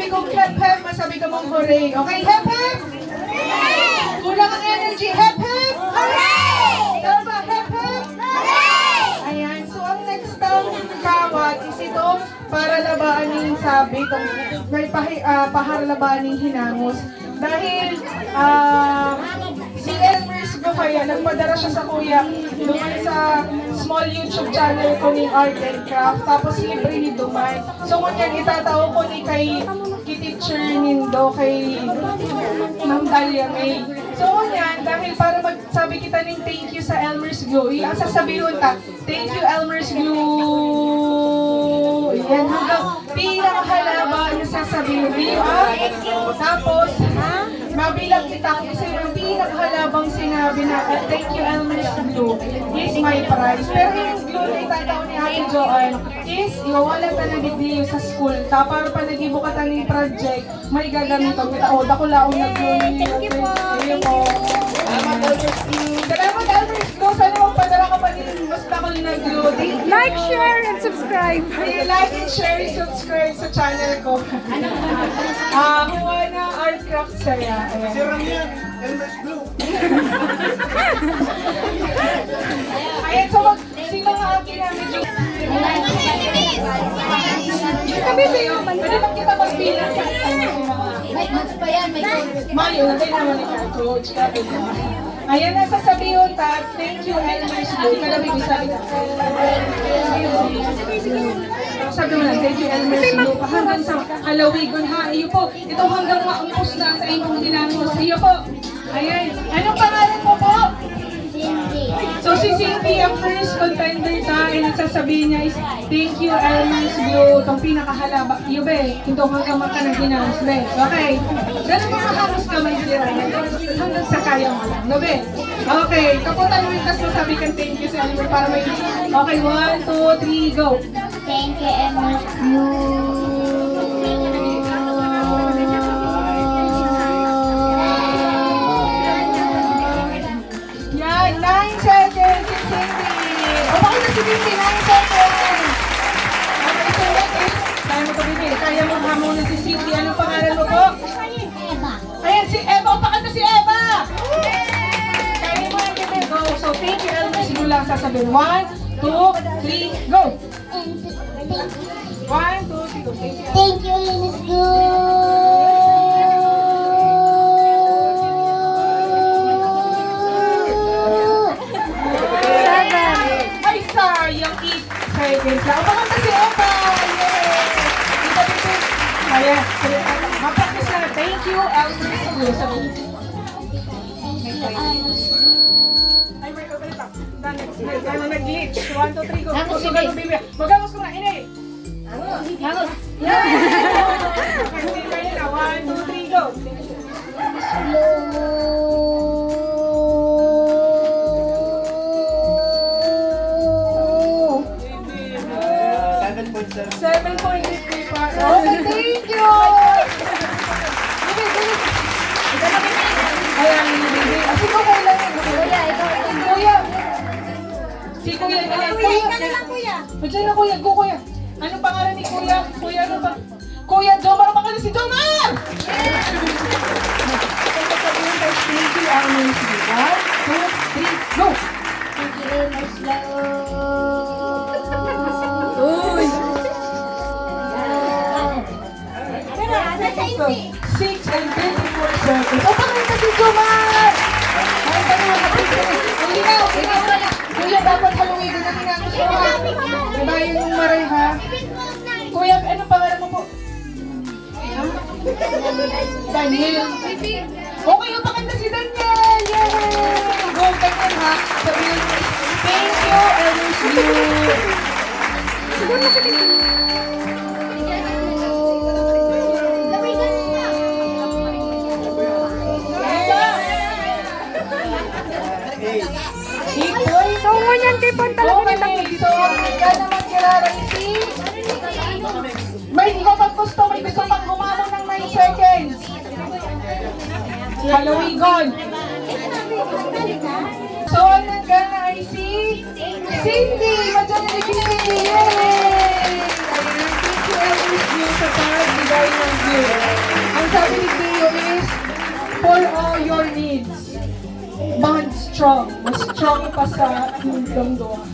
sabi kong hep hep, masabi ka mong hooray. Okay, hep hep! Kulang ang energy, hep hep! Hooray! Tama, hep hep! Hooray! Ayan, so ang next kawat is ito para labaanin sabi, may paharalabaanin hinangos. Dahil si Elmersglue kaya, nagpadala siya sa kuya doon sa small YouTube channel ko ni Art and Craft, tapos libre ni Dumay. So ngunyan itatao ko ni kay teacher nindo, kay Ma'am Dalia May. So ngunyan, dahil para magsabi kita ng thank you sa Elmersglue, ang sasabihin ta, thank you Elmersglue. Yan, hanggang pinakahalaba yung sasabihin. Tapos, mabilang kita kasi yung pinakahalabang sinabi na, thank you Elmersglue is my prize. Pero yung glue na itatao ni Ate Joanne is iwawala ka na digdiyo sa school. Para pa nag-ibo ka ng project, may gagamitan kita. O, dakulaong na glue niyo. Thank you po. Thank you. Salamat Elmersglue. Sana magpadala ka pa din. Basta ako yung nag-glue. Like, share, and subscribe. Like and share and subscribe sa channel ko. Kuha na art craft saya. Sirang yan, Elmersglue. Ayan, so sino nga akin na medyo... Kami sa'yo, pwede bang kita magbilang sa May coach pa yan, may coach. Mayo, nagay naman ni coach. Ayan, nasasabihin ta, thank you Elmersglue. Kalabig yung sabi na. Sabi mo lang, thank you Elmersglue. Hanggang sa halawigon ha. Iyo po, ito hanggang maumpos na sa inyong ginangos. Iyo po. Ayan, anong pangalan mo po? So si Cindy ang first contender ta, and nagsasabihin niya is thank you Elmersglue. Itong pinakahalaba. Iyo be, ito hanggang makanaginaos be. Okay. Ganun makahangos ka may sira. Hanggang sa kaya mo lang. No be? Okay. Kaputan mo yung tas masabi kang thank you sa Elmersglue para may... Okay, 1, 2, 3, go. Thank you, Elmersglue. Yan, 9 seconds si Cindy. O bakit na si Cindy? 9 seconds. Okay, so that is, kaya mo ito bibili. Kaya mo hamunin si Cindy. Anong pangalan mo po? Eva. Ayan, si Eva. O pakanta si Eva. Kaya mo lang bibili. Go. So, thank you, Elmersglue lang sasabihin. 1, 2, 3, go. 1, 2, 3, go. Thank you, Elmersglue. Ay, sayang 8 seconds lang. O pakanta si Eva. Yay! Dito, dito. Ayan. Mapractice na. Thank you, Elmersglue. Ay, may kapalit ako. Ano nag-glitch? 1, 2, 3, go. Magamos ko na. Inay. Hangos. Okay, kaya na. 1, 2, 3, go. Sir. 7.83 pa. Okay, thank you! Ayan, si Kuya lang. Kuya, ikaw. Kuya! Si Kuya na lang. Kuya, ikaw na lang, kuya. Diyan na Kuya, go Kuya. Anong pangalan ni Kuya? Kuya, ano ba? Kuya, Jomar, ang pangalan si Jomar! Thank you, Elmersglue. 1, 2, 3, go! Thank you, Elmersglue. Uy! Nasa So, 6 and 24 seconds. O, pangalan ka si Jomar! Ay, tanong ka si Jomar. Okay na. Kuya, dapat haluwigan na tinangos mo ha. Diba yung maray ha? Kuya, anong pangalan mo po? Ha? Daniel. Okay, yung pakanta si Daniel! Yay! Go, Daniel ha. Sabihin mo, thank you, Elmersglue. Siguro na sa So, ngunyan kay Pantalo na lang. so, yan naman kilala si... May ikaw pag gusto, may gusto pang humamon ng 9 seconds. Halawigon. So, ang nanggana ay si Cindy. Madyan na si Cindy. Yay! Ayan, thank you Elmersglue sa pagbigay ng view. sabi ni Cleo is, for all your needs. Bond strong. Mas strong pa sa hinggang doa.